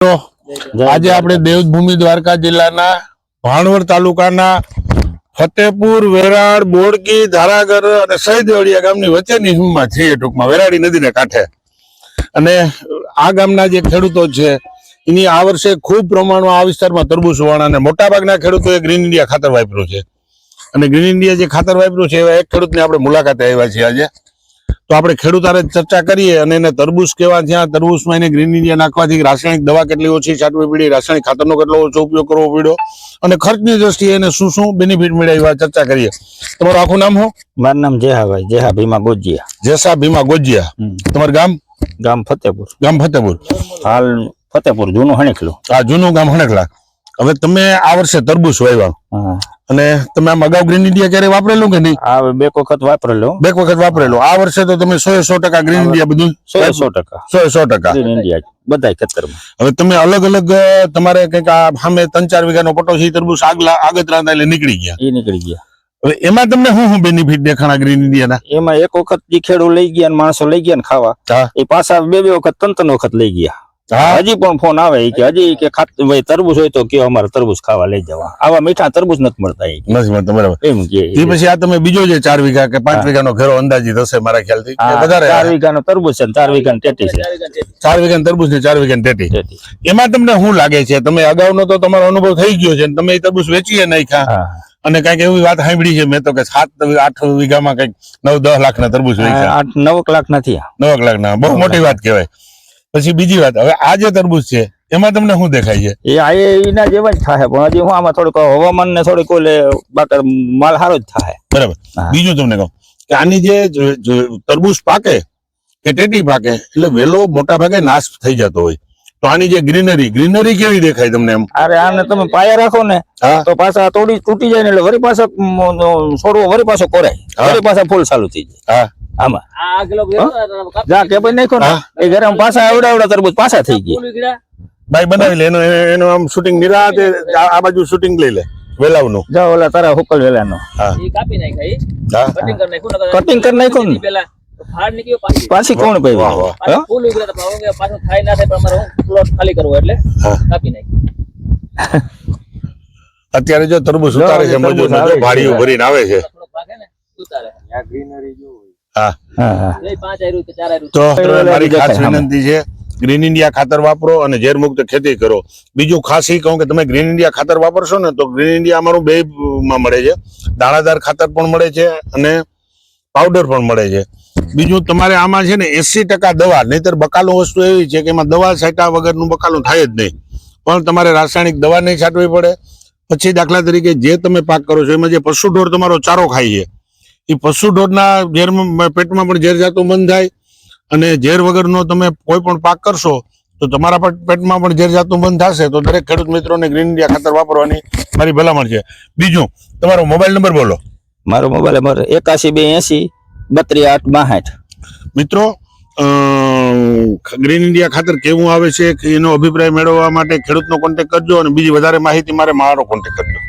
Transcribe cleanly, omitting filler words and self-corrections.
આજે આપણે દેવભૂમિ દ્વારકા જિલ્લાના ભાણવડ તાલુકાના ફતેપુર, વેરાડ, બોડકી, ધારાગર અને સૈદવડિયા ગામની વચ્ચેની સીમમાં છીએ, ટૂંકમાં વેરાડી નદીને કાંઠે. અને આ ગામના જે ખેડૂતો છે એની આ વર્ષે ખૂબ પ્રમાણમાં આ વિસ્તારમાં તરબૂચ વાળા અને મોટાભાગના ખેડૂતોએ ગ્રીન ઇન્ડિયા ખાતર વાપર્યું છે. અને ગ્રીન ઇન્ડિયા જે ખાતર વાપર્યું છે એવા એક ખેડૂતને આપણે મુલાકાતે આવ્યા છીએ આજે. તો આપણે ખેડૂત હારે ચર્ચા કરીએ અને એને તરબૂચ કેવા થયા, તરબૂચમાં એને ગ્રીન ઇન્ડિયા નાખવાથી રાસાયણિક દવા કેટલી ઓછી છાંટવી પડી, રાસાયણિક ખાતરનો કેટલો ઓછો ઉપયોગ કરવો પડ્યો અને ખર્ચની દ્રષ્ટિએ એને શું શું બેનિફિટ મળ્યા એવા ચર્ચા કરીએ. તમારું આખું નામ શું? મારું નામ જેહાભાઈ, જેહા ભીમા ગોજિયા. જેસા ભીમા ગોજિયા. તમારું ગામ? ગામ ફતેપુર. ગામ ફતેપુર. હાલ ફતેપુર જૂનું હણેકલું. આ જૂનું ગામ હણેકલા. હવે તમે આ વર્ષે તરબૂચ વાવ્યા અને તમે આમ અગાઉ ગ્રીન ઇન્ડિયા ક્યારે વાપરેલું કે નહીં? આ બે વખત વાપરેલું. બે વખત વાપરેલું. આ વર્ષે તો તમે 100% ગ્રીન ઇન્ડિયા બધું 100% 100% ગ્રીન ઇન્ડિયા બધા ખેતરમાં. હવે તમે અલગ અલગ તમારે કઈક આ સામે 3-4 વીઘાનો પટો છે તરબૂચ આગતરા એટલે નીકળી ગયા. એ નીકળી ગયા. હવે એમાં તમને શું બેનિફિટ દેખાણા ગ્રીન ઇન્ડિયાના? એમાં એક વખત જે ખેડૂત લઈ ગયા માણસો લઈ ગયા ને ખાવા, એ પાછા બે વખત 3 વખત લઈ ગયા. હજી પણ ફોન આવે કે હજી કે ભાઈ તરબૂચ હોય તો કે અમારે તરબૂચ ખાવા લઈ જવા. આવા મીઠા તરબૂચ નથી મળતા. નથી મળતા, બરાબર. એમ કે પછી આ તમે બીજો જે 4 વીઘા કે 5 વીઘાનો ઘેરો અંદાજિત હશે મારા ખ્યાલથી, વધારે 4 વીઘાનો તરબૂચ છે, 4 વીઘાની ટેટી છે. 4 વીઘાની તરબૂચ ને 4 વીઘાની ટેટી. એમાં તમને શું લાગે છે? તમે અગાઉનો તો તમારો અનુભવ થઈ ગયો છે, તમે એ તરબૂચ વેચીએ નાખ્યા અને કઈક એવી વાત સાંભળી છે મેં તો કે 7-8 વીઘામાં કઈક 9-10 લાખના તરબૂચ વેચ્યા. 8-9 લાખ નથી. 9 લાખના બહુ મોટી વાત કહેવાય. પછી બીજી વાત, હવે આ જે તરબૂચ છે એમાં તમને શું દેખાય છે? એ એના જેવા જ થાય, પણ હજી હું આમાં થોડુંક હવામાન ને થોડીક બાકી માલ સારો જ થાય. બરાબર. બીજું તમને કહું કે આની જે તરબૂચ પાકે કે ટેટી પાકે એટલે વેલો મોટા ભાગે નાશ થઈ જતો હોય, તો આની જે ગ્રીનરી કેવી દેખાય તમને? એમ અરે આને તમે પાયા રાખો ને તો પાછા થોડી તૂટી જાય ને એટલે વળી પાછા છોડવો વળી પાછો કોરાય, વળી પાછા ફૂલ ચાલુ થઈ જાય. આમાં જા કે ભાઈ નાખો ને એ ઘરે પાછા આવડા તરબૂચ પાછા થઈ ગયા. ભાઈ બનાવી લે એનું આમ શૂટિંગ નિરાતે આ બાજુ શૂટિંગ લઈ લે વેલાવનું. જાઓ ઓલા તારા હુકલ વેલાનો કટિંગ કરી નાખ્યું ને પાછી કોણ ભાઈ અત્યારે જો તરબૂચ ઉતારે છે મજૂર ભાડીઓ ભરીને આવે છે. તો મારી ખાસ વિનંતી છે, ગ્રીન ઇન્ડિયા ખાતર વાપરો અને ઝેર મુક્ત ખેતી કરો. બીજું ખાસ એ કહું કે તમે ગ્રીન ઇન્ડિયા ખાતર વાપરશો ને તો ગ્રીન ઇન્ડિયા અમારું 2 માં મળે છે, દાણાદાર ખાતર પણ મળે છે અને પાવડર પણ મળે છે. બીજું તમારે આમાં છે ને 80% દવા, નહીતર બકાલું વસ્તુ એવી છે કે એમાં દવા છાંટ્યા વગરનું બકાલું થાય જ નહીં, પણ તમારે રાસાયણિક દવા નહીં છાંટવી પડે. પછી દાખલા તરીકે જે તમે પાક કરો છો એમાં જે પશુ ઢોર તમારો ચારો ખાય છે, એ પશુ ઢોરના ઝેર પેટમાં પણ ઝેર જાતું બંધ થાય અને ઝેર વગરનો તમે કોઈ પણ પાક કરશો તો તમારા પેટમાં પણ ઝેર જાતું બંધ થશે. તો દરેક ખેડૂત મિત્રોને ગ્રીન ઇન્ડિયા ખાતર વાપરવાની મારી ભલામણ છે. બીજું તમારો મોબાઈલ નંબર બોલો. મારો મોબાઈલ નંબર 81 280 32 8 62. મિત્રો, ગ્રીન ઇન્ડિયા ખાતર કેવું આવે છે એનો અભિપ્રાય મેળવવા માટે ખેડૂતનો કોન્ટેક્ટ કરજો અને બીજી વધારે માહિતી મારો કોન્ટેક્ટ કરજો.